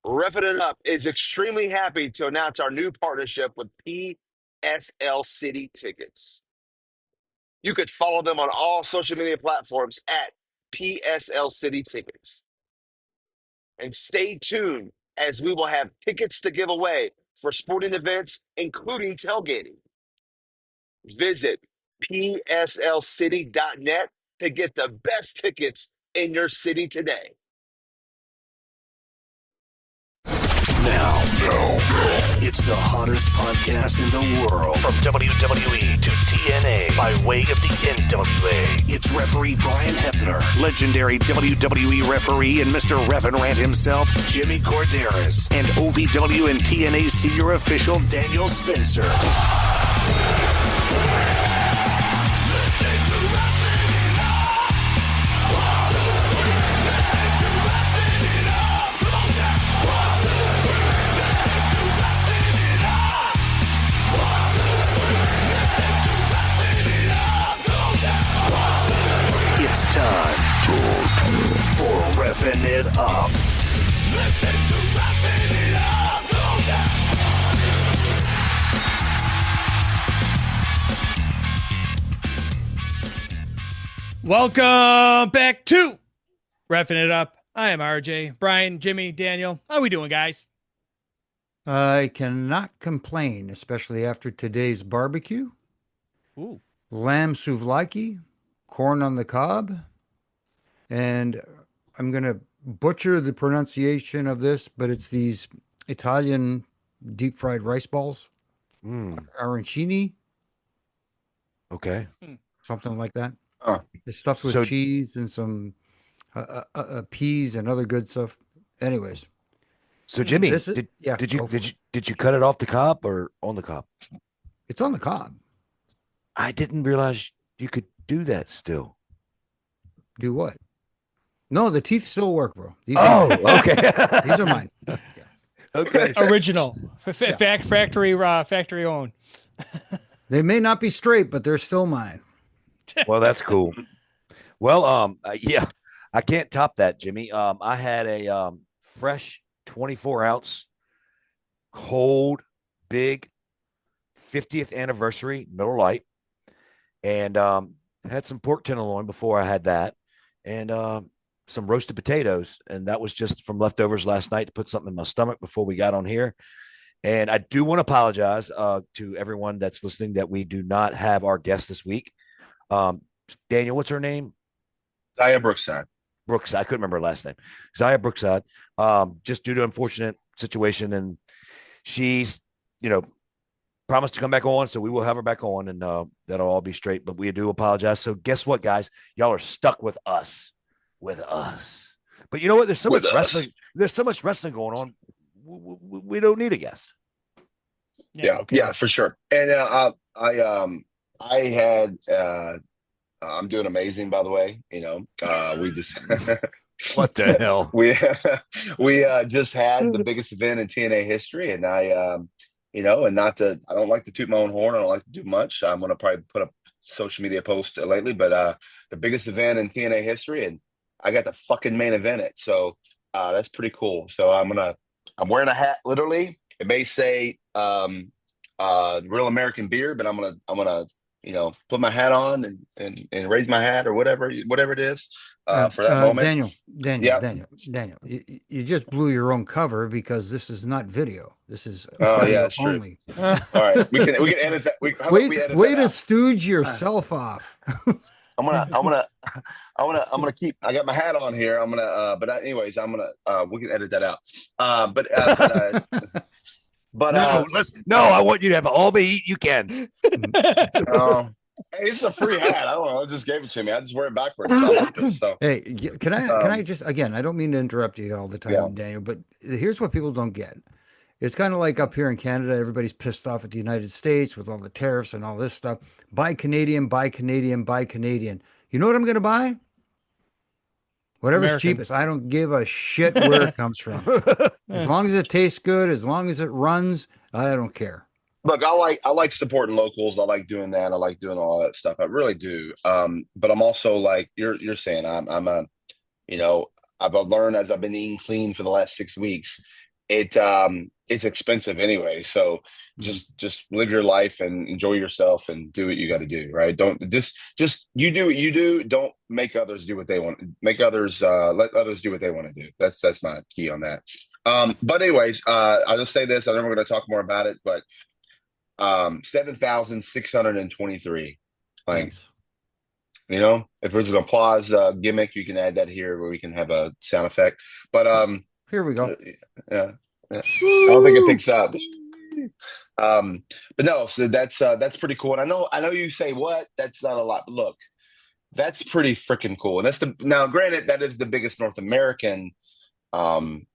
Reffing It Up is extremely happy to announce our new partnership with PSL City Tickets. You could follow them on all social media platforms at PSL City Tickets. And stay tuned as we will have tickets to give away for sporting events, including tailgating. Visit pslcity.net to get the best tickets in your city today. Now, it's the hottest podcast in the world. From WWE to TNA by way of the NWA. It's referee Brian Hebner, legendary WWE referee and Mr. Revin Rant himself, Jimmy Corderas, and OVW and TNA senior official Daniel Spencer. It's time for Reffing It Up. Welcome back to Reffing It Up. I am RJ, Brian, Jimmy, Daniel. How we doing, guys? I cannot complain, especially after today's barbecue. Ooh. Lamb souvlaki, corn on the cob, and I'm going to butcher the pronunciation of this, but it's these Italian deep fried rice balls, arancini, Okay. something like that. Huh. It's stuffed with So- cheese and some peas and other good stuff. Anyways, So Jimmy, This is- did yeah, you go for did you cut it off the cob or on the cob? it's on the cob. I didn't realize you could do that still. Do what? No, the teeth still work, bro. These Oh, are, okay. these are mine. Okay. Original. Factory owned. They may not be straight, but they're still mine. Well, that's cool. Well, yeah, I can't top that, Jimmy. I had a fresh 24-ounce, cold, big 50th anniversary Miller Lite, and had some pork tenderloin before I had that, and some roasted potatoes, and that was just from leftovers last night to put something in my stomach before we got on here. And I do want to apologize to everyone that's listening that we do not have our guest this week. Daniel, what's her name? Zaya Brookside. Brooks. I couldn't remember her last name. Zaya Brookside. Just due to unfortunate situation, and she's, promised to come back on, so we will have her back on, and that'll all be straight. But we do apologize. So guess what, guys? Y'all are stuck with us. With us. But you know what? There's so much wrestling. There's so much wrestling going on. We don't need a guest. Yeah, for sure. And I had I'm doing amazing, by the way. We just What the hell? we just had the biggest event in TNA history, and I don't like to toot my own horn. I don't like to do much. I'm gonna probably put a social media post lately, but the biggest event in TNA history, and I got the fucking main event it. So that's pretty cool. So I'm wearing a hat, literally. It may say Real American Beer, but I'm gonna put my hat on and raise my hat or whatever it is for that moment. Daniel, you just blew your own cover because this is not video. This is yeah, it's true. only. All right, we can edit that. Way to stooge yourself off. I'm gonna keep. I got my hat on here. But anyways, we can edit that out. I want you to have all the heat you can. Hey, it's a free hat. I don't know. I just gave it to me. I just wear it backwards. So I like this, so. Hey, can I just, again, I don't mean to interrupt you all the time, Yeah. Daniel, but here's what people don't get. It's kind of like up here in Canada, everybody's pissed off at the United States with all the tariffs and all this stuff. Buy Canadian, buy Canadian, buy Canadian. You know what I'm going to buy? Whatever's American. cheapest. I don't give a shit where it comes from. As long as it tastes good, as long as it runs, I don't care. Look, I like supporting locals. I like doing that. I like doing all that stuff. I really do. But I'm also like you're saying. I've learned as I've been eating clean for the last 6 weeks. it's expensive anyway. So just live your life and enjoy yourself and do what you got to do. Right? Don't just you do what you do. Don't make others do what they want. Make others let others do what they want to do. That's my key on that. But anyways, I'll just say this. I know we're going to talk more about it, but 7,623. Like, Nice. you know, if there's an applause gimmick, you can add that here where we can have a sound effect. But Here we go. yeah, I don't think it picks up. But no, so that's pretty cool. And I know you say what? That's not a lot. But look, that's pretty freaking cool. And now granted, that is the biggest North American um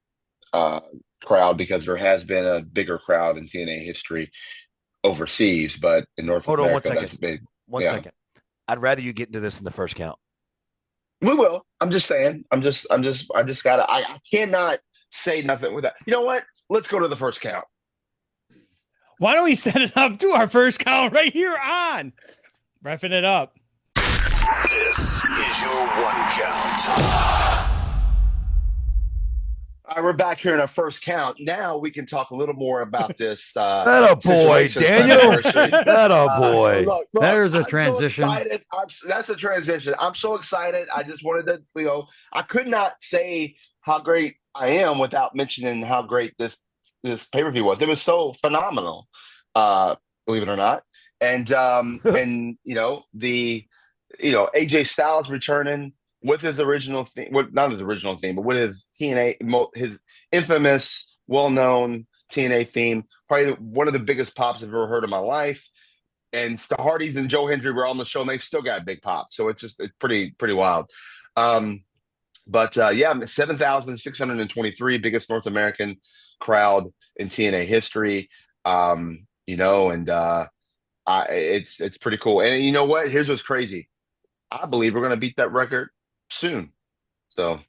crowd, because there has been a bigger crowd in TNA history overseas, but in North Hold on America, 1 second. that's big. One Yeah. second. I'd rather you get into this in the first count. We will. I'm just saying. I just gotta. I cannot say nothing with that. You know what? Let's go to the first count. Why don't we set it up to our first count right here on Reffing It Up? This is your 1 count. All right, we're back here in our first count. Now we can talk a little more about this. That a boy, situation, Daniel. Slammiversary. That a boy. Look, There's a I'm transition. So excited. That's a transition. I'm so excited. I just wanted to, I could not say how great I am without mentioning how great this pay-per-view was. It was so phenomenal, believe it or not. And and AJ Styles returning with his original theme, not his original theme, but with his his infamous, well-known TNA theme, probably one of the biggest pops I've ever heard in my life. And the Hardys and Joe Hendry were on the show, and they still got big pops. So it's pretty wild. But 7,623, biggest North American crowd in TNA history. It's pretty cool. And you know what? Here's what's crazy. I believe we're going to beat that record soon. So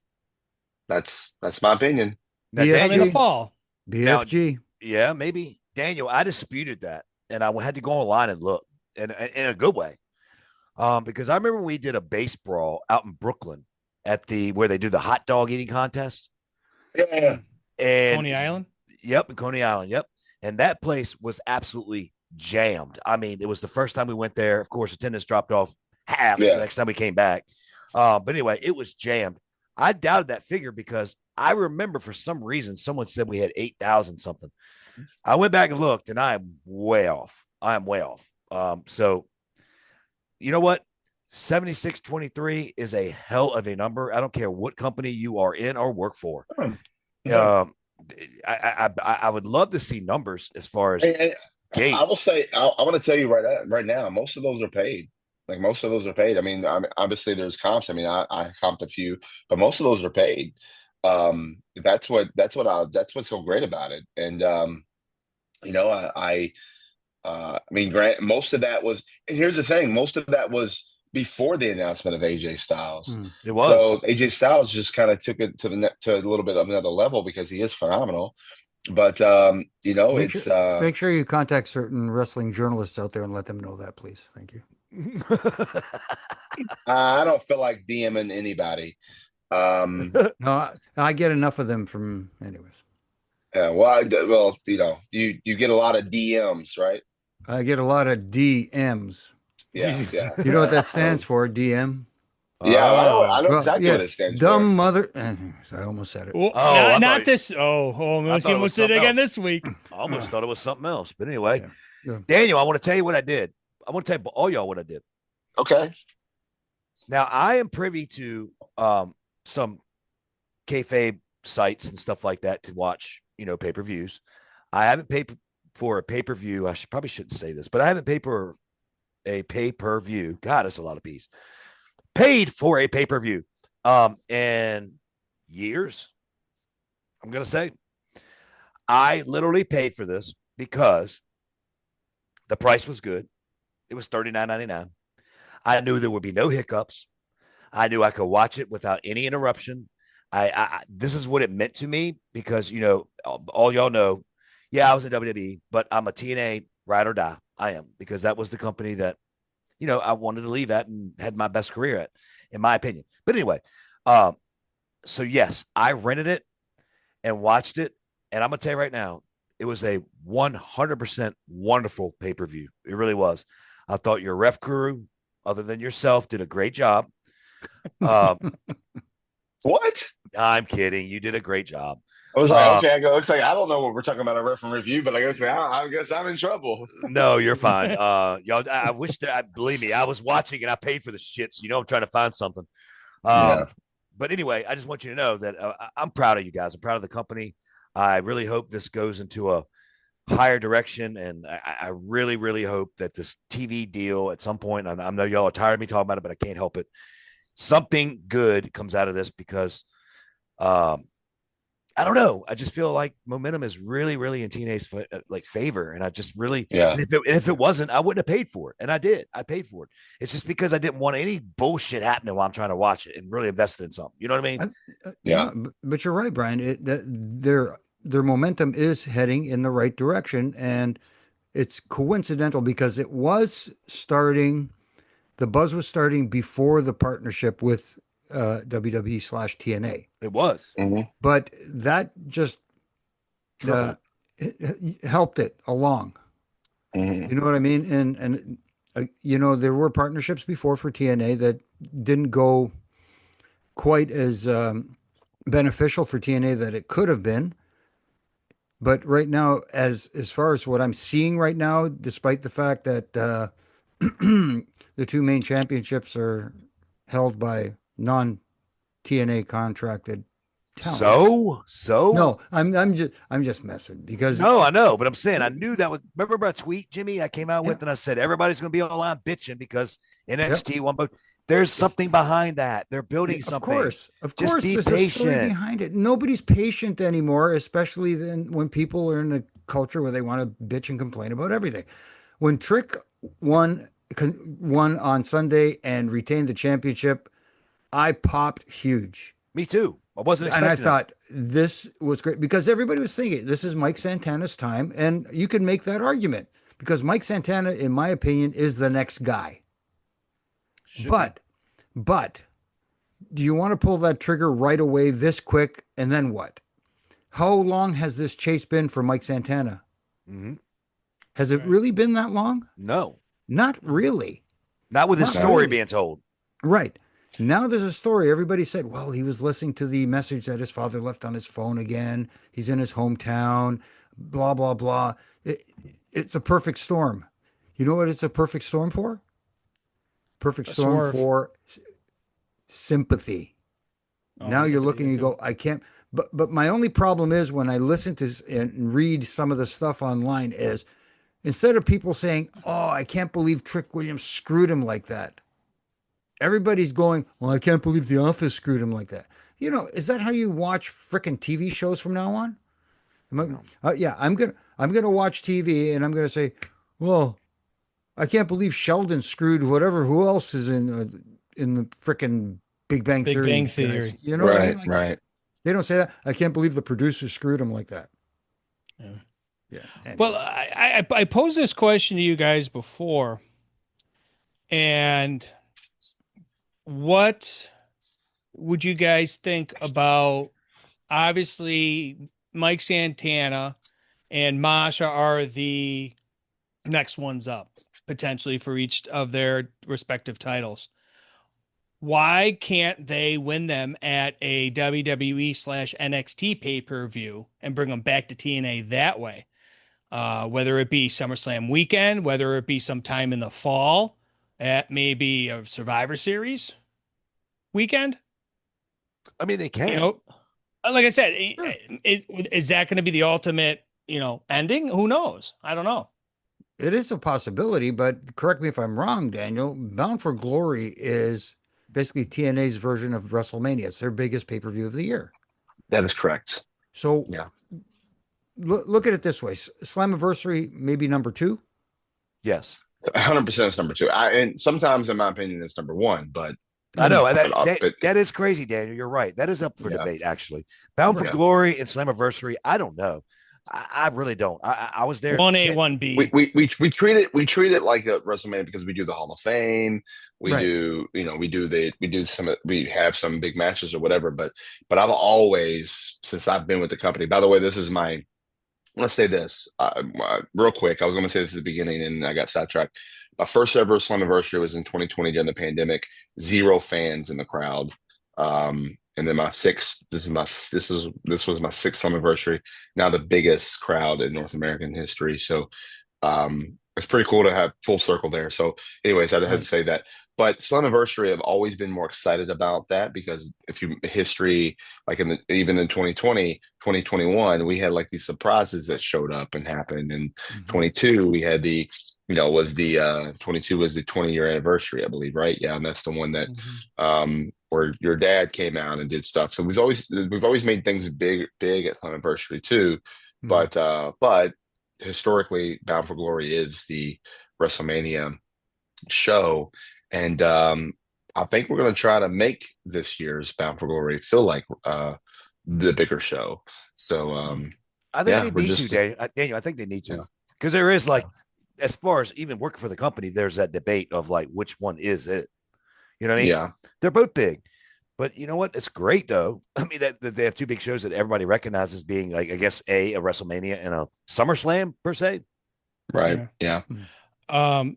that's my opinion. Now, Yeah. In the Daniel, fall. BFG. yeah, maybe. Daniel, I disputed that. And I had to go online and look in a good way. Because I remember we did a base brawl out in Brooklyn at where they do the hot dog eating contest. Yeah. And Coney Island. Yep, in Coney Island. Yep. And that place was absolutely jammed. I mean, it was the first time we went there. Of course, attendance dropped off half the next time we came back. But anyway, it was jammed. I doubted that figure because I remember for some reason someone said we had 8,000 something. I went back and looked, and I am way off. So you know what? 7623 is a hell of a number. I don't care what company you are in or work for. Yeah. I would love to see numbers as far as gate. I will say, I want to tell you right now, most of those are paid. Like, most of those are paid. I mean, obviously there's comps. I mean, I comped a few, but most of those are paid. That's what's so great about it. And I mean, most of that was. And here's the thing: most of that was before the announcement of AJ Styles. It was. So AJ Styles just kind of took it to a little bit of another level because he is phenomenal. But Make sure you contact certain wrestling journalists out there and let them know that, please. Thank you. I don't feel like DMing anybody. No, I get enough of them from, anyways. Yeah, you get a lot of DMs, right? I get a lot of DMs. Yeah. You know what that stands for? DM. Yeah, I know exactly what it stands dumb for. mother. I almost said it. Oh, I not thought this. Oh, almost thought it almost was did it something again else. this week. I almost thought it was something else. But anyway, Yeah. Daniel, I want to tell you what I did. I want to tell all y'all what I did. Okay. Now, I am privy to some kayfabe sites and stuff like that to watch, pay-per-views. I haven't paid for a pay-per-view. Probably shouldn't say this, but I haven't paid for a pay-per-view. God, that's a lot of P's. Paid for a pay-per-view in years. I'm going to say I literally paid for this because the price was good. It was $39.99. I knew there would be no hiccups. I knew I could watch it without any interruption. This is what it meant to me because, all y'all know, I was in WWE, but I'm a TNA ride or die. I am, because that was the company that, I wanted to leave at and had my best career at, in my opinion. But anyway, so yes, I rented it and watched it And I'm going to tell you right now, it was a 100% wonderful pay-per-view. It really was. I thought your ref crew, other than yourself, did a great job. What? I'm kidding. You did a great job. I was like, okay. I go. Looks like I don't know what we're talking about a reference review, but I guess I'm in trouble. No, you're fine. Y'all, I wish that. Believe me, I was watching and I paid for the shit. So I'm trying to find something. Yeah. But anyway, I just want you to know that I'm proud of you guys. I'm proud of the company. I really hope this goes into a higher direction, and I really, really hope that this TV deal at some point. I know y'all are tired of me talking about it, but I can't help it. Something good comes out of this because I don't know. I just feel like momentum is really, really in TNA's favor, and I just really, and if it wasn't, I wouldn't have paid for it, and I did. I paid for it. It's just because I didn't want any bullshit happening while I'm trying to watch it and really invested in something. You know what I mean? Yeah, but you're right, Brian. Their momentum is heading in the right direction, and it's coincidental because it was starting. The buzz was starting before the partnership with WWE/TNA. It was, but that just helped it along. You know what I mean? And there were partnerships before for TNA that didn't go quite as beneficial for TNA that it could have been. But right now, as far as what I'm seeing right now, despite the fact that the two main championships are held by non-TNA contracted talents. So no, I'm just messing because no, I know, but I'm saying I knew that was. Remember my tweet, Jimmy? I came out with and I said everybody's going to be online bitching because NXT won, but there's something behind that. They're building something. Of course, be there's patient. A story behind it. Nobody's patient anymore, especially then when people are in a culture where they want to bitch and complain about everything. When Trick won on Sunday and retained the championship, I popped huge. Me too. I wasn't expecting and I thought this was great because everybody was thinking this is Mike Santana's time, and you can make that argument because Mike Santana, in my opinion, is the next guy. But do you want to pull that trigger right away this quick, and then what? How long has this chase been for Mike Santana? Has it really been that long? No. Not really. Not with his story being told. Right. Now there's a story. Everybody said, well, he was listening to the message that his father left on his phone again. He's in his hometown, blah, blah, blah. It's a perfect storm. You know what it's a perfect storm for? Perfect storm for sympathy. Now you're looking, you go, I can't. But my only problem is when I listen to and read some of the stuff online is instead of people saying, oh, I can't believe Trick Williams screwed him like that. Everybody's going, well, I can't believe The Office screwed him like that. Is that how you watch frickin' TV shows from now on? I'm gonna watch TV and I'm gonna say, well, I can't believe Sheldon screwed who else is in the frickin' Big Bang Theory. Big Bang Theory. You know what I mean? Right. They don't say that. I can't believe the producer screwed him like that. Yeah. Anyway. Well, I posed this question to you guys before, and what would you guys think about, obviously, Mike Santana and Masha are the next ones up, potentially, for each of their respective titles. Why can't they win them at a WWE/NXT pay-per-view and bring them back to TNA that way? Whether it be SummerSlam weekend, whether it be sometime in the fall at maybe a Survivor Series weekend. I mean, they can. Like I said, is that going to be the ultimate, ending? Who knows? I don't know. It is a possibility, but correct me if I'm wrong, Daniel. Bound for Glory is basically TNA's version of WrestleMania. It's their biggest pay-per-view of the year. That is correct. So look at it this way. Slammiversary maybe number 2? Yes. 100% is number 2. And sometimes, in my opinion, it's number 1, but I know that is crazy, Daniel. You're right. That is up for debate, actually. Bound for Glory and Slammiversary. I don't know. I really don't. I was there. 1A, 1B. We treat it like a WrestleMania because we do the Hall of Fame, we Right. do we have some big matches or whatever. But I've always, since I've been with the company. By the way, this is my. Let's say this real quick. I was going to say this at the beginning, and I got sidetracked. My first ever Slammiversary was in 2020 during the pandemic. Zero fans in the crowd. And then my sixth. This was my sixth Slammiversary. Now the biggest crowd in North American history. So it's pretty cool to have full circle there. So, anyways, I had to say that. But Slammiversary, I've always been more excited about that because if you history, like even in 2020, 2021, we had like these surprises that showed up and happened. And 22, we had the, 22 was the 20-year anniversary, I believe, right? Yeah, and that's the one that where your dad came out and did stuff. So we've always made things big at Slammiversary too. But historically, Bound for Glory is the WrestleMania show. And I think we're going to try to make this year's Bound for Glory feel like the bigger show. So I think they need to, Daniel. I think they need to, because there is like, as far as even working for the company, there's that debate of like which one is it. You know what I mean? Yeah, they're both big, but you know what? It's great though. I mean that they have two big shows that everybody recognizes being like, I guess a WrestleMania and a SummerSlam per se. right. Yeah.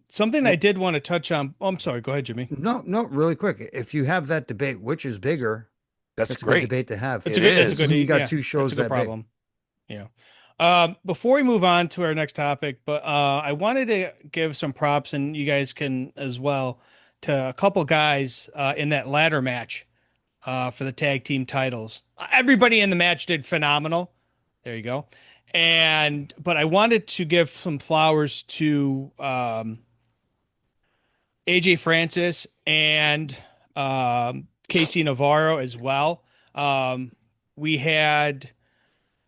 Something I did want to touch on. Oh, I'm sorry. Go ahead, Jimmy. No, really quick. If you have that debate, which is bigger, that's a great good debate to have. It's a good. You got two shows that's a good that problem. Big. Yeah. Before we move on to our next topic, but I wanted to give some props, and you guys can as well, to a couple guys in that ladder match for the tag team titles. Everybody in the match did phenomenal. There you go. But I wanted to give some flowers to AJ Francis and Casey Navarro as well. We had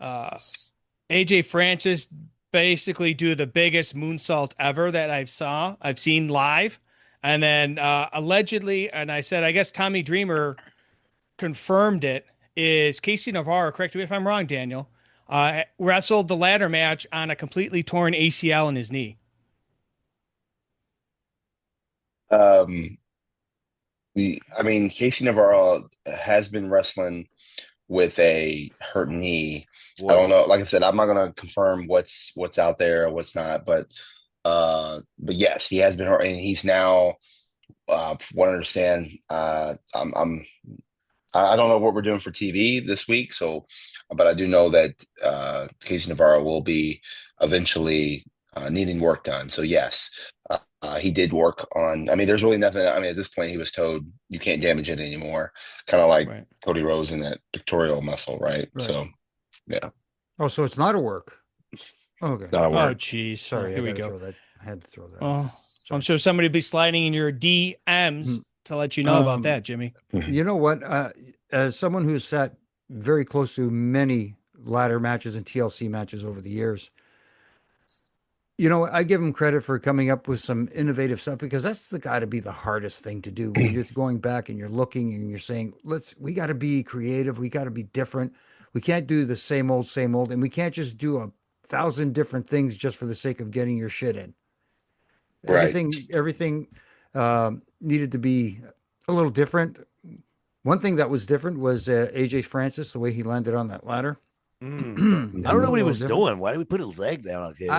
AJ Francis basically do the biggest moonsault ever that I've seen live. And then allegedly, and I said, I guess Tommy Dreamer confirmed it, is Casey Navarro, correct me if I'm wrong, Daniel, wrestled the ladder match on a completely torn ACL in his knee. Casey Navarro has been wrestling with a hurt knee. Whoa. I don't know. Like I said, I'm not going to confirm what's out there or what's not, but yes, he has been hurt, and he's now. What I understand, I don't know what we're doing for TV this week, but I do know that Casey Navarro will be eventually needing work done. So yes, he did work on. I mean, there's really nothing. I mean, at this point, he was told you can't damage it anymore. Kind of like Cody Rhodes in that pectoral muscle, right? So, yeah. Oh, so it's not a work. Okay. Not a work. Oh, geez. Sorry, here we go. I had to throw that. Oh, I'm sure somebody will be sliding in your DMs to let you know about that, Jimmy. You know what? As someone who's sat very close to many ladder matches and TLC matches over the years, I give him credit for coming up with some innovative stuff, because that's got to be the hardest thing to do when you're going back and you're looking and you're saying, we got to be creative. We got to be different. We can't do the same old, and we can't just do 1,000 different things just for the sake of getting your shit in. Right. Everything needed to be a little different. One thing that was different was AJ Francis, the way he landed on that ladder. I don't know what he was doing. Why did we put his leg down on his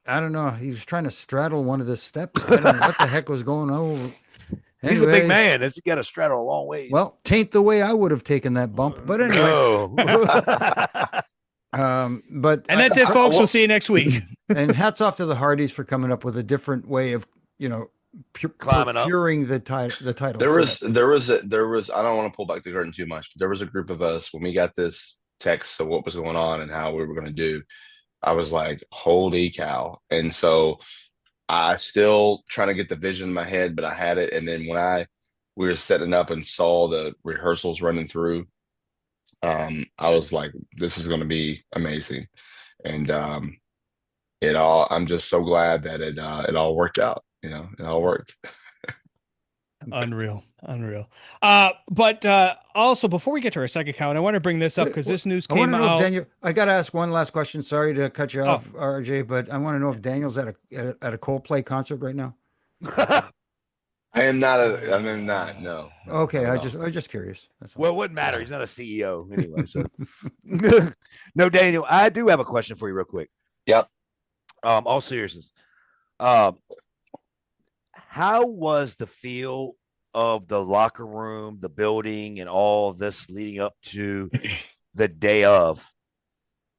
I don't know. He was trying to straddle one of the steps. I don't know what the heck was going on. He's a big man. He got to straddle a long way. Well, tain't the way I would have taken that bump. But anyway. But that's it, folks. We'll see you next week. And hats off to the Hardys for coming up with a different way of, procuring the title. There was. I don't want to pull back the curtain too much, but there was a group of us when we got this text of what was going on and how we were going to do. I was like, holy cow. And so I still trying to get the vision in my head, but I had it. And then when we were setting up and saw the rehearsals running through, I was like, this is going to be amazing. And I'm just so glad that it all worked out. It all worked. Unreal. Unreal. But also before we get to our second count, I want to bring this up because this news I want came to know if out. Daniel. I got to ask one last question. Sorry to cut you Oh, off, RJ, but I want to know if Daniel's at a Coldplay concert right now. I am not. I am not. No, no, Okay, not at I all. was just curious. That's all. Well, it wouldn't matter. He's not a CEO anyway. So, no, Daniel, I do have a question for you, real quick. Yep. All seriousness, um, how was the feel of the locker room, the building, and all of this leading up to the day of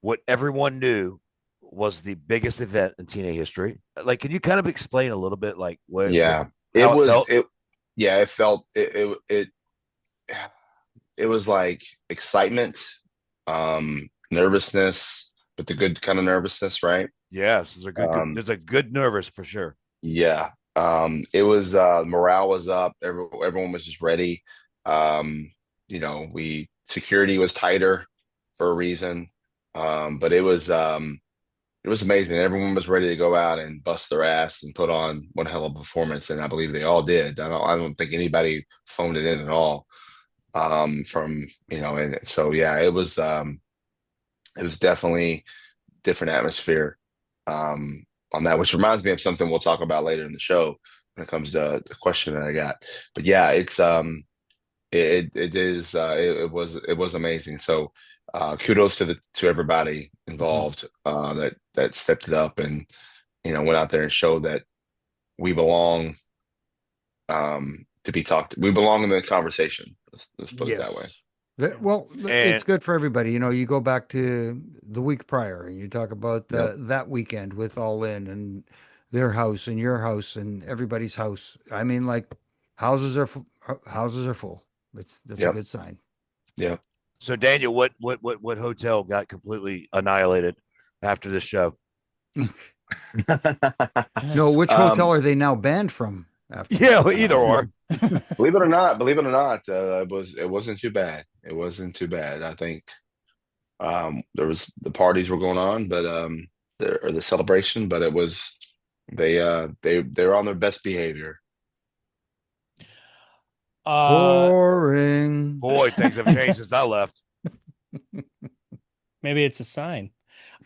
what everyone knew was the biggest event in TNA history? Like, can you kind of explain a little bit, like Yeah. It how it was felt? it. Yeah. It felt it was like excitement, nervousness, but the good kind of nervousness, right? Yes, there's a good, Um, there's a good nervous for sure. yeah. It was morale was up. Everyone was just ready. Um, we security was tighter for a reason. But it was amazing. Everyone was ready to go out and bust their ass and put on one hell of a performance, and I believe they all did. I don't think anybody phoned it in at all. And so yeah, it was definitely different atmosphere on that, which reminds me of something we'll talk about later in the show when it comes to the question that I got. But yeah, it was amazing. So kudos to everybody involved that stepped it up and went out there and showed that we belong to be talked. We belong in the conversation. Let's put it that way. Yes. Well, And it's good for everybody. You go back to the week prior and you talk about Yep. that weekend with All In and their house and your house and everybody's house. I mean, like houses are full. That's a Yep. good sign. Yep. so, Daniel, what hotel got completely annihilated after this show? No, which Um, hotel are they now banned from? After Yeah, well, either or. believe it or not, it wasn't too bad. It wasn't too bad. I think the parties were going on, but the celebration, but it was they were on their best behavior. Boring. Boy, things have changed since I left. maybe it's a sign.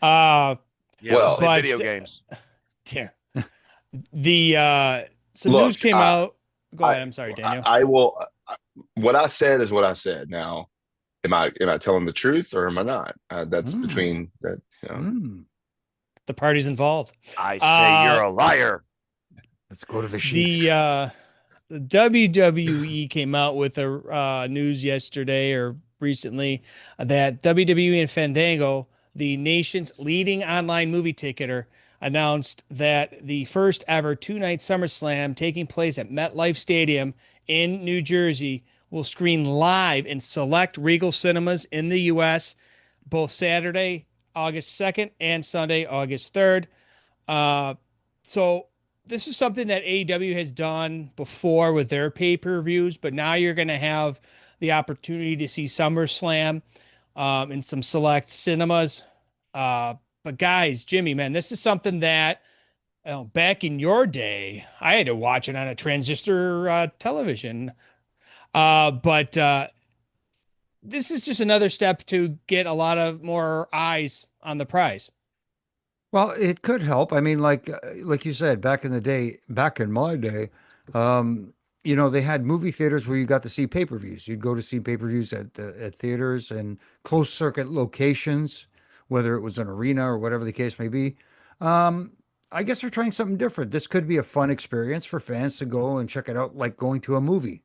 Uh, Yeah, Well, let's play but video games. yeah, the some Look, news came out. Go ahead. I'm sorry, Daniel. I will. What I said is what I said. Now, am I telling the truth or am I not? That's between that. The parties involved. I say you're a liar. Let's go to the sheets. The WWE came out with a news yesterday or recently that WWE and Fandango, the nation's leading online movie ticketer, announced that the first ever two-night SummerSlam taking place at MetLife Stadium in New Jersey will screen live in select Regal cinemas in the U.S. both Saturday, August 2nd and Sunday, August 3rd. So this is something that AEW has done before with their pay-per-views, but now you're going to have the opportunity to see SummerSlam in some select cinemas. But guys, Jimmy, man, this is something that back in your day, I had to watch it on a transistor television. But this is just another step to get a lot of more eyes on the prize. Well, it could help. I mean, like you said, back in the day, back in my day, they had movie theaters where you got to see pay-per-views. You'd go to see pay-per-views at theaters and closed circuit locations, whether it was an arena or whatever the case may be. I guess they're trying something different. This could be a fun experience for fans to go and check it out, like going to a movie.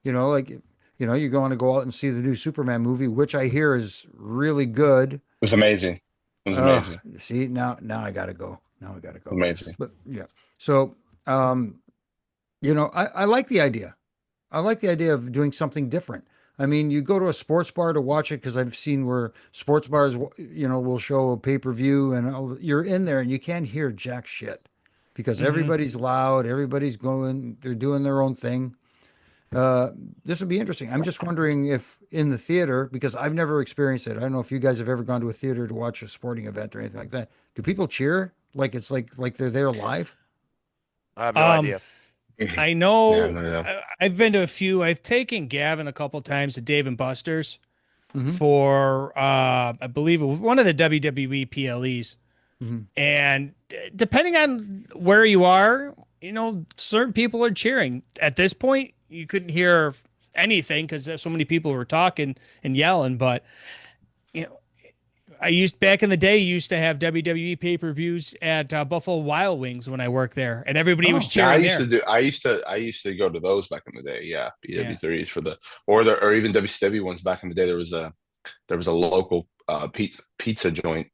You're going to go out and see the new Superman movie, which I hear is really good. It was amazing. It was amazing. See, now I gotta go. Now I gotta go. Amazing. But yeah. So I like the idea. I like the idea of doing something different. I mean, you go to a sports bar to watch it because I've seen where sports bars, will show a pay-per-view and you're in there and you can't hear jack shit because everybody's loud, everybody's going, they're doing their own thing. This would be interesting. I'm just wondering if in the theater, because I've never experienced it. I don't know if you guys have ever gone to a theater to watch a sporting event or anything like that. Do people cheer like it's like they're there live? I have no idea. I know Yeah, no, I've been to a few. I've taken Gavin a couple times to Dave and Buster's Mhm. for I believe it was one of the WWE PLEs. Mhm. And depending on where you are, certain people are cheering. At this point, you couldn't hear anything because so many people were talking and yelling. But you know, back in the day, used to have WWE pay-per-views at Buffalo Wild Wings when I worked there, and everybody was Oh. yeah. cheering there. I used to go to those back in the day. Yeah, Yeah. PW3s for or even WCW ones back in the day. There was a local pizza joint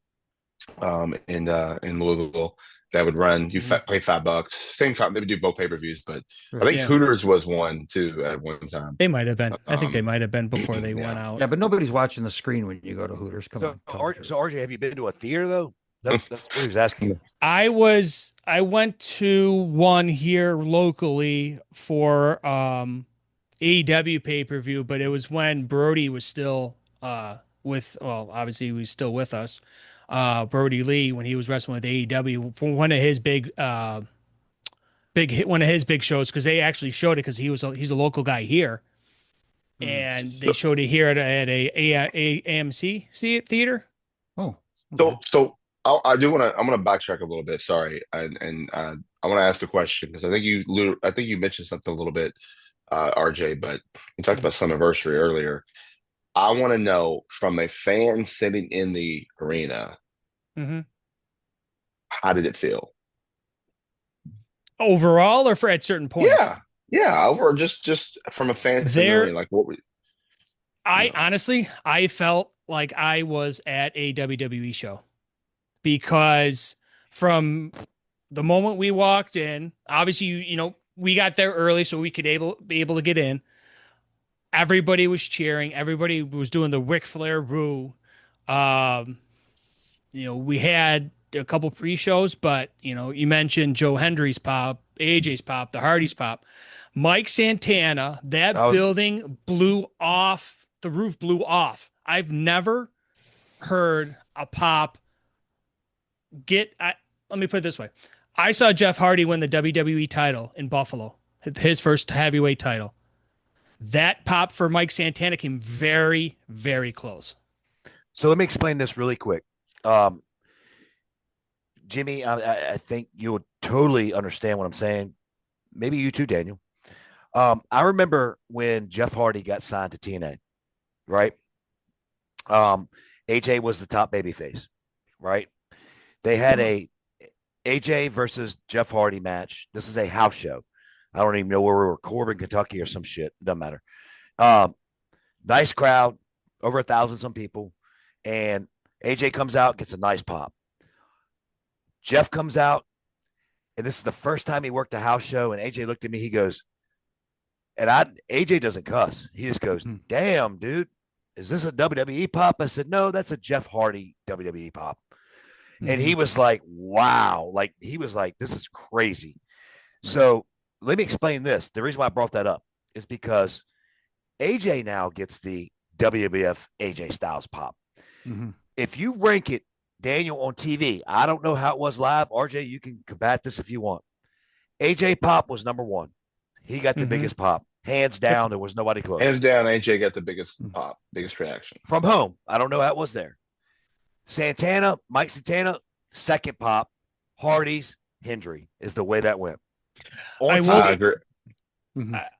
in Louisville that would run. You pay $5. Same time they would do both pay-per-views, but I Right. think Yeah. Hooters was one too at one time. They might have been. I think they Um, might have been before they went yeah. out. Yeah, but nobody's watching the screen when you go to Hooters. Come So, on. Tell the so truth. RJ, have you been to a theater though? That's what he's asking. I went to one here locally for AEW pay-per-view, but it was when Brody was still obviously he was still with us. Brody Lee when he was wrestling with AEW for one of his one of his big shows because they actually showed it because he's a local guy here. And they So, showed it here at a AMC theater. Oh. Okay. so I do want to. I'm going to backtrack a little bit. Sorry, and I want to ask the question because I think you mentioned something a little bit, RJ, but you talked about Slammiversary earlier. I want to know from a fan sitting in the arena, Mm-hmm. how did it feel? Overall, or for at certain points. Yeah, yeah. Over just from a fan sitting in the There, arena, like what were I you honestly, I felt like I was at a WWE show because from the moment we walked in, obviously, we got there early so we could be able to get in. Everybody was cheering. Everybody was doing the Ric Flair Roo. Um, we had a couple pre-shows, but you mentioned Joe Hendry's pop, AJ's pop, the Hardy's pop, Mike Santana. That building blew off. The roof blew off. I've never heard a pop let me put it this way. I saw Jeff Hardy win the WWE title in Buffalo, his first heavyweight title. That pop for Mike Santana came very, very close. So let me explain this really quick. Jimmy, I think you'll totally understand what I'm saying. Maybe you too, Daniel. I remember when Jeff Hardy got signed to TNA, right? AJ was the top babyface, right? They had a AJ versus Jeff Hardy match. This is a house show. I don't even know where we were, Corbin, Kentucky, or some shit. It doesn't matter. Nice crowd, over 1,000 some people, and AJ comes out, gets a nice pop. Jeff comes out, and this is the first time he worked a house show. And AJ looked at me. He goes, AJ doesn't cuss. He just goes, "Damn, dude, is this a WWE pop?" I said, "No, that's a Jeff Hardy WWE pop." And he was like, "Wow!" Like he was like, "This is crazy." So let me explain this. The reason why I brought that up is because AJ now gets the WWF AJ Styles pop. Mm-hmm. If you rank it, Daniel, on TV, I don't know how it was live. RJ, you can combat this if you want. AJ pop was number one. He got the biggest pop. Hands down, there was nobody close. hands down? AJ got the biggest pop, biggest reaction From home, I don't know how it was there. Mike Santana, second pop. Hardy's, Hendry is the way that went. I agree.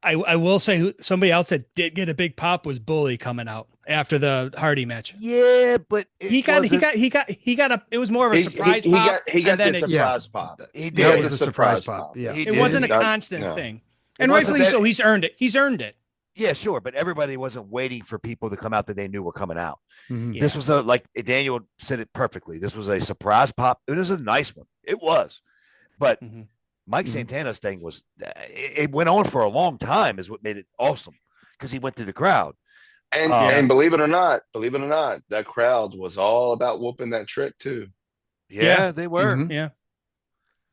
I will say somebody else that did get a big pop was Bully coming out after the Hardy match. Yeah, but he got it was more of a surprise pop. He got the surprise pop. He did. That was a surprise pop. Yeah. It wasn't a constant thing. And wasn't rightfully so, he's earned it. He's earned it. Yeah, sure, but everybody wasn't waiting for people to come out that they knew were coming out. Yeah. This was like Daniel said it perfectly. This was a surprise pop. It was a nice one. It was, but Mike Santana's thing was it went on for a long time. Is what made it awesome because he went through the crowd. And believe it or not, that crowd was all about whooping that trick too. Yeah, they were. Yeah.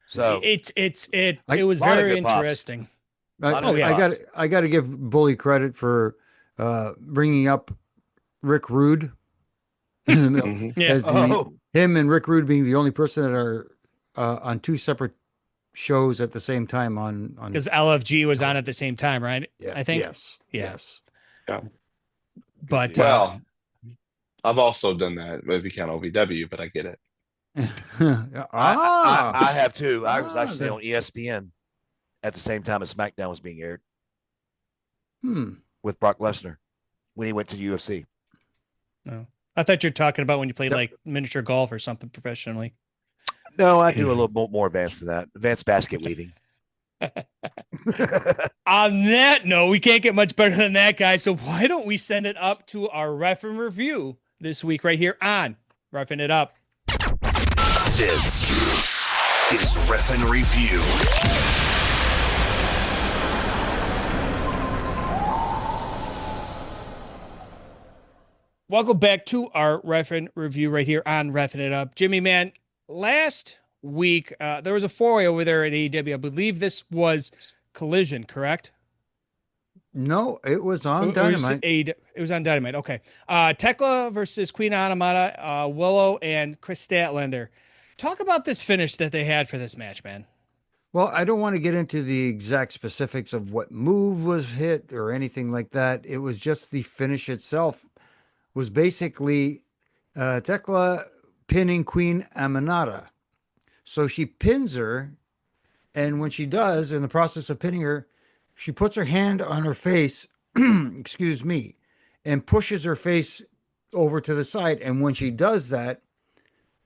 So it was very interesting. I got to give Bully credit for bringing up Rick Rude in the middle. As him and Rick Rude being the only person that are on two separate shows at the same time on Because LFG was on at the same time, right? yeah, I think. yes, Yeah. yes. Yeah. But Well, I've also done that if you count OVW, but I get it. I have too. I was Ah, actually on ESPN at the same time as SmackDown was being aired with Brock Lesnar when he went to UFC. no. I thought you're talking about when you played Yep. like miniature golf or something professionally. No, I do a little bit more advanced than that. Advanced basket weaving. On that note, we can't get much better than that, guys. So why don't we send it up to our ref and review this week right here on Roughing It Up. This is Ref and Review. Welcome back to our Ref and Review right here on Reffing It Up. Jimmy, man, last week there was a four-way over there at AEW. I believe this was Collision, correct? No, it was on It Dynamite. it was on Dynamite. Okay. Tekla versus Queen Anamata, Willow, and Chris Statlander. Talk about this finish that they had for this match, man. Well, I don't want to get into the exact specifics of what move was hit or anything like that. It was just the finish itself was basically Tekla pinning Queen Aminata. So she pins her, and when she does, in the process of pinning her, she puts her hand on her face, excuse me, and pushes her face over to the side. And when she does that,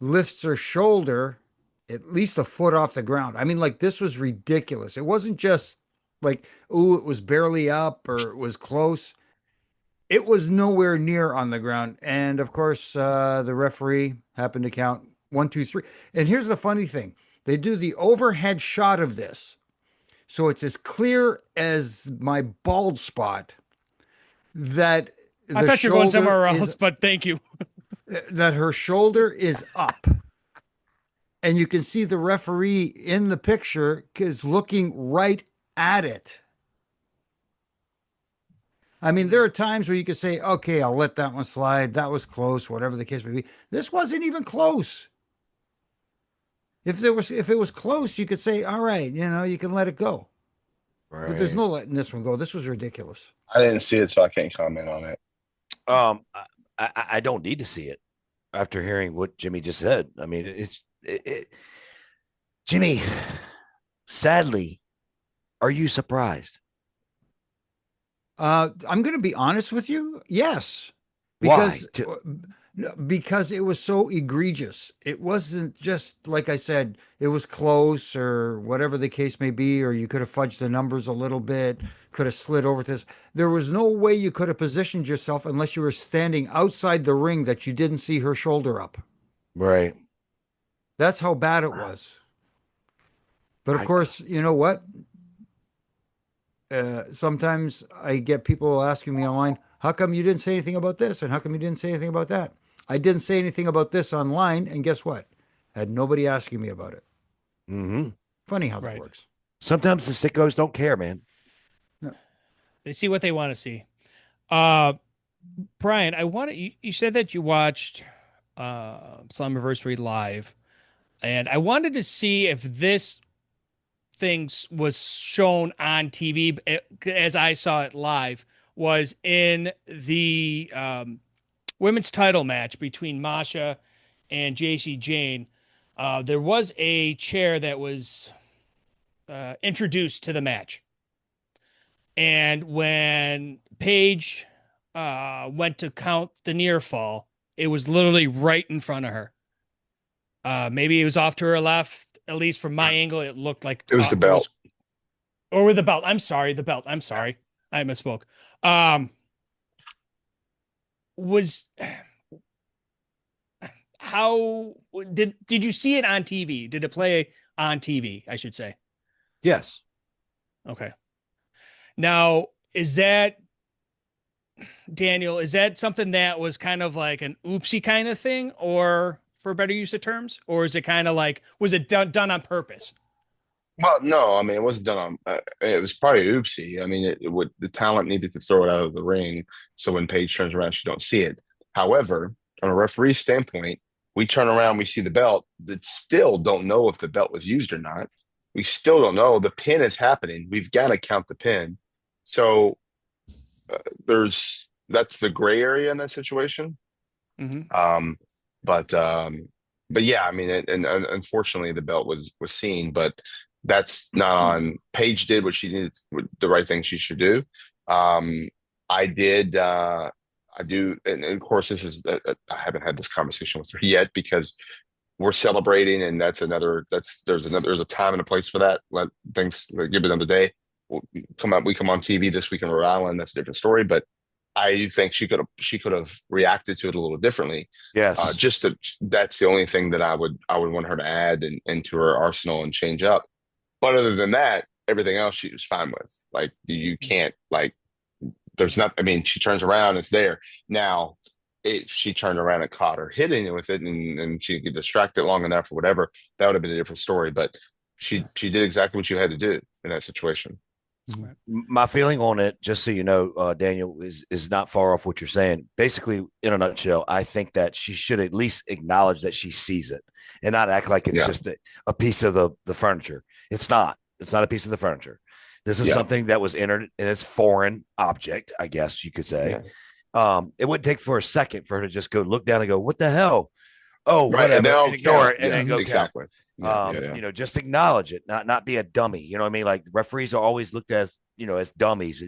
lifts her shoulder at least a foot off the ground. I mean, like, this was ridiculous. It wasn't just like, ooh, it was barely up or it was close. It was nowhere near on the ground. And of course, the referee happened to count 1, 2, 3. And here's the funny thing. They do the overhead shot of this. So it's as clear as my bald spot that I thought you were going somewhere else, but thank you. That her shoulder is up. And you can see the referee in the picture is looking right at it. I mean, there are times where you could say, okay, I'll let that one slide. That was close, whatever the case may be. This wasn't even close. If it was close, you could say, all right, you can let it go. Right. But there's no letting this one go. This was ridiculous. I didn't see it, so I can't comment on it. I don't need to see it after hearing what Jimmy just said. I mean, Jimmy, sadly, are you surprised? I'm going to be honest with you. Yes. Why? Because it was so egregious. It wasn't just, like I said, it was close or whatever the case may be, or you could have fudged the numbers a little bit, could have slid over this. There was no way you could have positioned yourself unless you were standing outside the ring that you didn't see her shoulder up. Right. That's how bad it was. But of course, you know what? Sometimes I get people asking me online, how come you didn't say anything about this? And how come you didn't say anything about that? I didn't say anything about this online. And guess what? I had nobody asking me about it. Mm-hmm. Funny how that works. Sometimes the sickos don't care, man. No. They see what they want to see. Brian, you said that you watched Slammiversary live, and I wanted to see if this thing was shown on TV as I saw it live, was in the women's title match between Masha and JC Jane. There was a chair that was introduced to the match. And when Paige went to count the near fall, it was literally right in front of her. Maybe it was off to her left. At least from my angle, it looked like It was the belt. Or with the belt. I'm sorry. The belt. I'm sorry. I misspoke. How did you see it on TV? Did it play on TV? I should say. Yes. Okay. Now, is that, Daniel, is that something that was kind of like an oopsie kind of thing, or for better use of terms, or is it kind of like, was it done on purpose? Well, no, I mean, it wasn't done on. It was probably oopsie. I mean, the talent needed to throw it out of the ring, so when Paige turns around, she don't see it. However, on a referee standpoint, we turn around, we see the belt. That still don't know if the belt was used or not. We still don't know. The pin is happening. We've got to count the pin. So that's the gray area in that situation. Mhm. But yeah, I mean, and unfortunately, the belt was seen, but that's not on. Paige did what she did, the right thing she should do. Um, I did. I do, and of course, this is. I haven't had this conversation with her yet because we're celebrating, and there's a time and a place for that. Let things give it another day. We come on TV this week in Rhode Island. That's a different story, but I think she could have reacted to it a little differently. Yes. That's the only thing that I would want her to add into her arsenal and change up. But other than that, everything else she was fine with. Like you can't like there's not. I mean, she turns around, it's there now. If she turned around and caught her hitting it with it, and she get distracted long enough or whatever, that would have been a different story. But she did exactly what you had to do in that situation. My feeling on it, just so you know, Daniel, is not far off what you're saying. Basically, in a nutshell, I think that she should at least acknowledge that she sees it and not act like it's just a piece of the furniture. It's not. It's not a piece of the furniture. This is something that was entered in its foreign object, I guess you could say. It wouldn't take for a second for her to just go look down and go, "What the hell?" Oh, Right, whatever, and and ignore it, and yeah, then go exactly. You know, just acknowledge it, not be a dummy. You know what I mean? Like referees are always looked at as, you know, as dummies.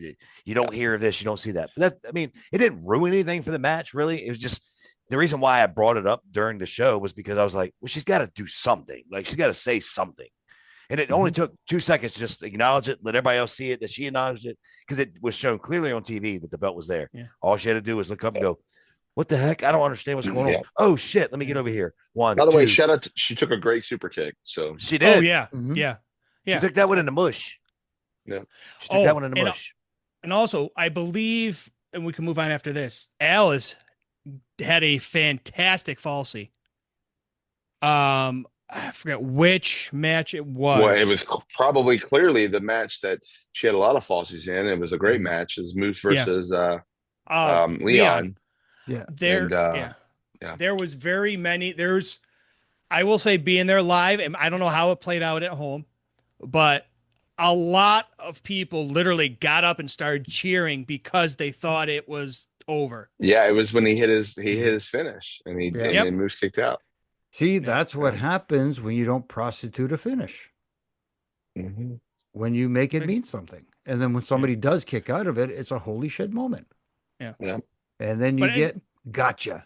You don't hear this, you don't see that. But that, I mean, it didn't ruin anything for the match, really. It was just the reason why I brought it up during the show was because I was like, well, she's got to do something. Like she's got to say something. And it only took 2 seconds to just acknowledge it, let everybody else see it, that she acknowledged it, because it was shown clearly on TV that the belt was there. Yeah. All she had to do was look up and go, what the heck? I don't understand what's going on. Oh, shit. Let me get over here. One, By the way, two. shout out. She took a great super kick. So She did. Oh yeah, Mhm. yeah, yeah. She took that one in the mush. Yeah. She took that one in the mush. And also, I believe, and we can move on after this. Alice had a fantastic falsie. I forget which match it was. Well, it was probably clearly the match that she had a lot of falsies in. It was a great match. It was Moose versus Leon. Yeah. There, yeah. there was very many. I will say, being there live, and I don't know how it played out at home, but a lot of people literally got up and started cheering because they thought it was over. Yeah, it was when he hit his finish, and then Moose kicked out. See, that's what happens when you don't prostitute a finish. Mm-hmm. When you make it mean something. And then when somebody does kick out of it, it's a holy shit moment. Yeah. And then you get gotcha.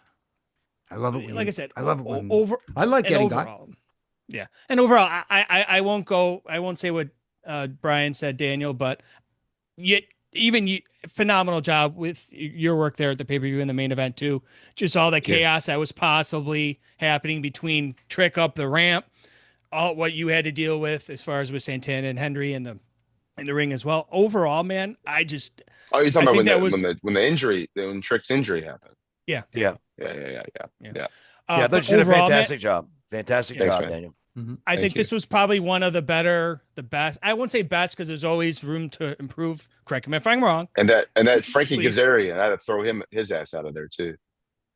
I love it. Like I said, I love it when I like getting overall, yeah. And overall, I won't say what Brian said, Daniel, but phenomenal job with your work there at the pay-per-view in the main event too. Just all the chaos that was possibly happening between Trick up the ramp, all what you had to deal with as far as with Santana and Henry in the ring as well. Overall, man, you're talking about when Trick's injury happened. Yeah. Yeah. Yeah. But she did a fantastic job. Fantastic Thanks, job, man. Daniel. I think this was probably one of the best. I won't say best because there's always room to improve. Correct me if I'm wrong. And that Frankie Kazarian, I had to throw his ass out of there too.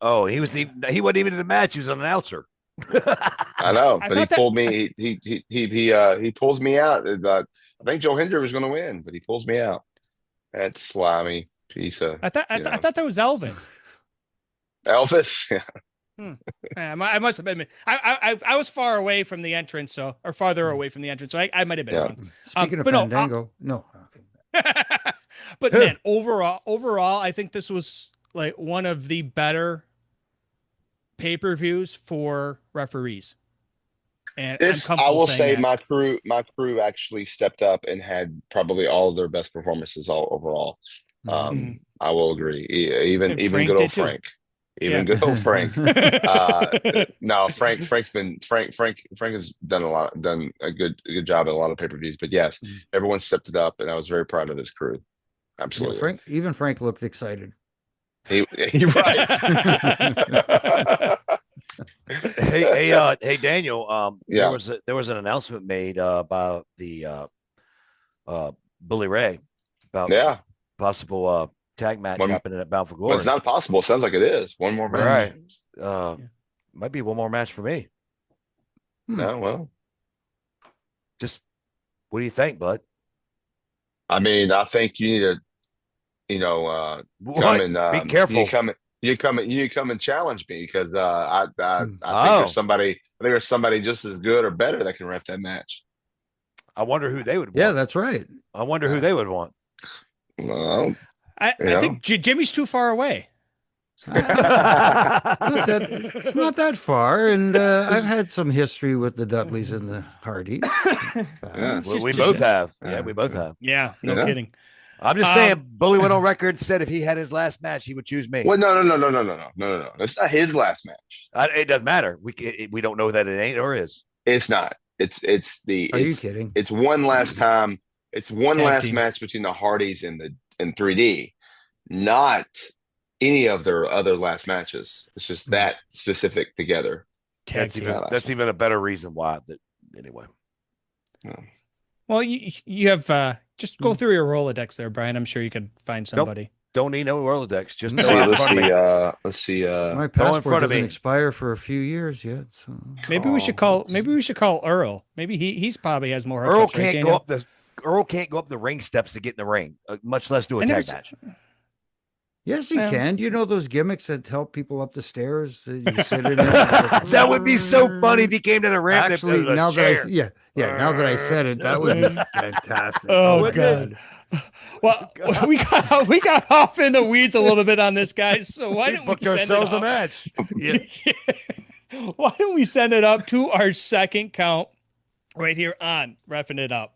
Oh, he wasn't even in the match. He was an announcer. I know, but he pulled me. He pulls me out. I think Joe Hendry was going to win, but he pulls me out. That slimy piece of. I thought that was Elvis. Elvis. Yeah. I must have been. I was far away from the entrance, or farther away from the entrance, so I might have been wrong. Speaking of Fandango, no. But man, overall, I think this was like one of the better pay-per-views for referees. And I will say my crew actually stepped up and had probably all of their best performances overall. I will agree. Even good old Frank. Even good old Frank. No, Frank has done a good job at a lot of pay-per-views. But yes, everyone stepped it up, and I was very proud of this crew. Absolutely. Even Frank looked excited. You're right. Hey, Daniel. There was an announcement made by the Bully Ray about possible tag match happening at Bound for Glory. Well, it's not possible. It sounds like it is. One more match. Right. Might be one more match for me. No, well, just What do you think, bud? I mean, I think you need to, you know, come What? and Be careful. you come and challenge me because I think Oh. I think there's somebody just as good or better that can ref that match. I wonder who they would want. Yeah, that's right. I wonder who they would want. Well, I think Jimmy's too far away. It's not that far, and I've had some history with the Dudleys and the Hardys. Yeah. Well, we both have. Yeah, we both have. Yeah, no Yeah. kidding. I'm just saying, Bully went on record and said if he had his last match, he would choose me. Well, no. It's not his last match. It doesn't matter. We don't know that it ain't or is. It's not. It's Are you kidding? It's one last time. It's one Tag last team. match between the Hardys and 3D, not any of their other last matches. It's just that specific together. That's even a better reason why. Anyway. Yeah. Well, you have just go through your Rolodex there, Brian. I'm sure you could find somebody. Don't need no Rolodex. Just Let's see. My in passport front of doesn't me. expire for a few years yet. So Maybe we should call Earl. Maybe he's probably has more. Earl hookups, right, can't go up the can't go up the ring steps to get in the ring, much less do a tag match. yes, he can. Do you know those gimmicks that help people up the stairs? That you sit in That would be so funny if he came to the ramp. Actually, now that now that I said it, that would be fantastic. Oh God. Well, we got off in the weeds a little bit on this, guys. So why don't we booked ourselves a match? Yeah. Why don't we send it up to our second count right here on Reffing It Up?